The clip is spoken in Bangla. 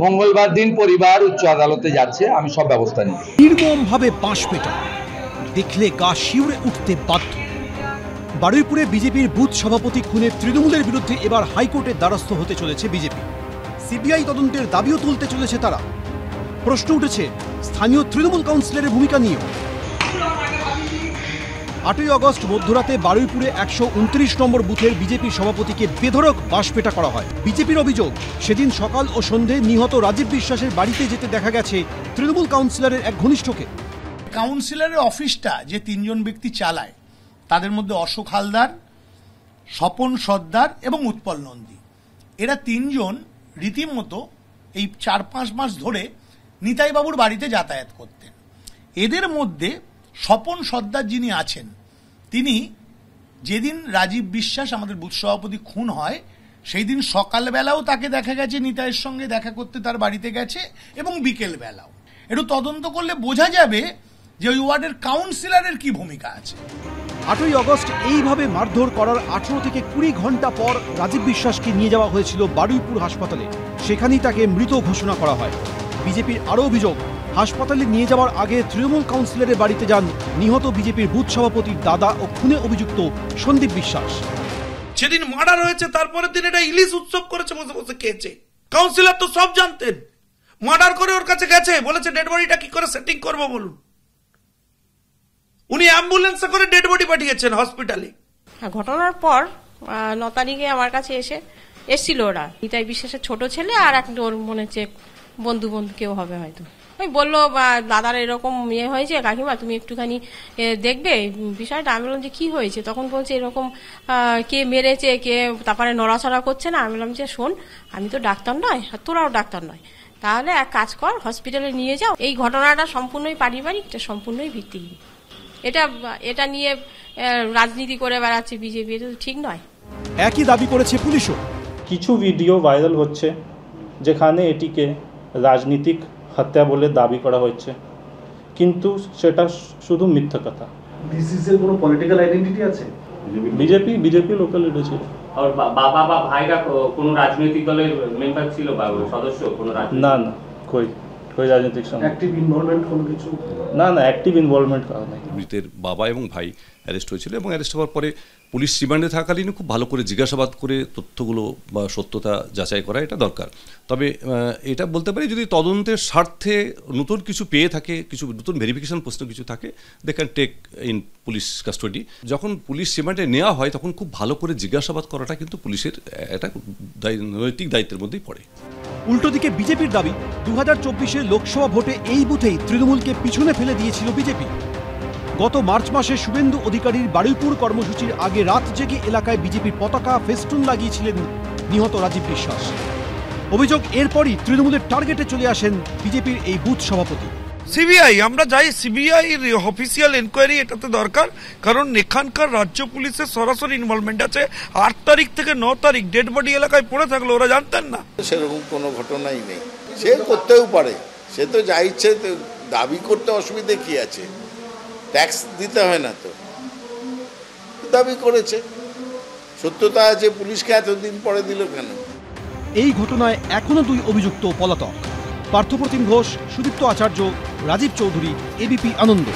মঙ্গলবার দিন পরিবার উচ্চ আদালতে যাচ্ছে, আমি সব ব্যবস্থা নিই। নির্মমভাবে বাঁশ পেটা দেখলে গা শিউরে উঠতে বাধ্য। বারুইপুরে বিজেপির বুথ সভাপতি খুনে তৃণমূলের বিরুদ্ধে এবার হাইকোর্টের দ্বারস্থ হতে চলেছে বিজেপি। সিবিআই তদন্তের দাবিও তুলতে চলেছে তারা। প্রশ্ন উঠেছে স্থানীয় তৃণমূল কাউন্সিলরের ভূমিকা নিয়ে। 8ই আগস্ট মধ্যরাতে বারুইপুরে 129 নম্বর বুথের বিজেপি সভাপতিকে বেধড়ক বাঁশপেটা করা হয়। বিজেপির অভিযোগ, সেদিন সকাল ও সন্ধে নিহত রাজীব বিশ্বাসের বাড়িতে যেতে দেখা গেছে তৃণমূল কাউন্সিলরের এক ঘনিষ্ঠকে। কাউন্সিলরের অফিসটা যে 3 জন ব্যক্তি চালায়, তাদের মধ্যে অশোক হালদার, স্বপন সর্দার এবং উৎপল নন্দী, এরা 3 জন রীতিমতো এই 4-5 মাস ধরে নিতাইবাবুর বাড়িতে যাতায়াত করতেন। এদের মধ্যে স্বপন সর্দার যিনি আছেন, তিনি যেদিন রাজীব বিশ্বাস আমাদের বুথ সভাপতি খুন হয় সেই দিন সকালবেলাও তাকে দেখা গেছে নিতাইয়ের সঙ্গে দেখা করতে তার বাড়িতে গেছে, এবং বিকেল বেলাও। একটু তদন্ত করলে বোঝা যাবে যে ওই ওয়ার্ডের কাউন্সিলরের কি ভূমিকা আছে। 8ই আগস্ট এইভাবে মারধর করার 18 থেকে 20 ঘন্টা পর রাজীব বিশ্বাসকে নিয়ে যাওয়া হয়েছিল বারুইপুর হাসপাতালে। সেখানেই তাকে মৃত ঘোষণা করা হয়। বিজেপির আরও অভিযোগ, হাসপাতালে নিয়ে যাওয়ার আগে তৃণমূল কাউন্সিলরের বাড়িতে যান নিহত বিজেপির বুথ সভাপতির দাদা ও খুনে অভিযুক্ত সন্দীপ বিশ্বাস। সেদিন মার্ডার হয়েছে, তারপরের দিন এটা ইলিশ উৎসব করেছে, বসে বসে খেয়েছে। কাউন্সিলর তো সব জানতেন। মার্ডার করে ওর কাছে গেছে, বলেছে ডেড বডিটা কি করে সেটিং করবো বলুন। উনি অ্যাম্বুলেন্সে করে ডেড বডি পাঠিয়েছেন হসপিটালে। ঘটনার পর 9 তারিখে আমার কাছে এসেছিল ওরা, নিতাই বিশ্বাসের ছোট ছেলে আর একটা ওর মনে হচ্ছে বন্ধু কেউ হবে হয়তো। ওই বললো দাদার এরকম ইয়ে হয়েছে, কাকিমা তুমি একটুখানি দেখবে বিষয়টা। আমি বললাম যে কি হয়েছে? তখন বলছে এরকম কে মেরেছে, কে তারপরে নড়াচড়া করছে না। আমি বললাম যে শোন, আমি তো ডাক্তার নয় আর তোরাও ডাক্তার নয়, তাহলে এক কাজ কর, হসপিটালে নিয়ে যাও। এই ঘটনাটা সম্পূর্ণই পারিবারিক, এটা সম্পূর্ণই ভিত্তিহীন। এটা নিয়ে রাজনীতি করে বেড়াচ্ছে বিজেপি, এটা তো ঠিক নয়। একই দাবি করেছে পুলিশও। কিছু ভিডিও ভাইরাল হচ্ছে যেখানে এটিকে রাজনীতিক হত্যা বলে দাবি করা হচ্ছে, কিন্তু সেটা শুধু মিথ্যা কথা। ডিসিসির কোনো পলিটিক্যাল আইডেন্টিটি আছে? বিজেপি লোকাল লিডার ছিল। আর বাবা বা ভাইরা কোনো রাজনৈতিক দলের মেম্বার ছিল বা সদস্য? কোনো না, কই রাজনৈতিক অ্যাক্টিভ ইনভলভমেন্ট কোনো কিছু? না, অ্যাক্টিভ ইনভলভমেন্ট করা নাই। মৃতের বাবা এবং ভাই অ্যারেস্ট হয়েছিল, এবং অ্যারেস্ট হওয়ার পরে পুলিশ রিমান্ডে থাকাকালীন খুব ভালো করে জিজ্ঞাসাবাদ করে তথ্যগুলো বা সত্যতা যাচাই করা এটা দরকার। তবে এটা বলতে পারি, যদি তদন্তের স্বার্থে নতুন কিছু পেয়ে থাকে, কিছু নতুন ভেরিফিকেশন প্রশ্ন কিছু থাকে, they can take in police custody. যখন পুলিশ রিমান্ডে নেওয়া হয় তখন খুব ভালো করে জিজ্ঞাসাবাদ করাটা কিন্তু পুলিশের একটা নৈতিক দায়িত্বের মধ্যেই পড়ে। উল্টো দিকে বিজেপির দাবি, 2024 লোকসভা ভোটে এই বুথেই তৃণমূলকে পিছনে ফেলে দিয়েছিল বিজেপি। গত মার্চ মাসে শুভেন্দু অধিকারীর বারুইপুর কর্মসূচির আগে রাত জেগে এলাকায় বিজেপির পতাকা ফেস্টুন লাগিয়েছিলেন নিহত রাজীব বিশ্বাস। অভিযোগ, এরপরই তৃণমূলের টার্গেটে চলে আসেন বিজেপির এই বুথ সভাপতি। সিবিআই, আমরা যাই সিবিআই অফিসিয়াল এনকোয়ারি এটাতে দরকার, কারণ এখানকার রাজ্য পুলিশের সরাসরি ইনভলভমেন্ট আছে। 8 তারিখ থেকে 9 তারিখ ডেড বডি এলাকায় পড়ে থাকলো, ওরা জানতেন না? সেরকম কোনো ঘটনাই নেই। সে করতেও পারে, সে তো যা ইচ্ছে দাবি করতে, অসুবিধে কি আছে? ট্যাক্স দিতে হয় না তো, দাবি করেছে, সত্যতা আছে। পুলিশকে এতদিন পরে দিল কেন? এই ঘটনায় এখনো 2 অভিযুক্ত পলাতক, পার্থপ্রতিম ঘোষ, সুদীপ্ত আচার্য, রাজীব চৌধুরী, এবিপি আনন্দ।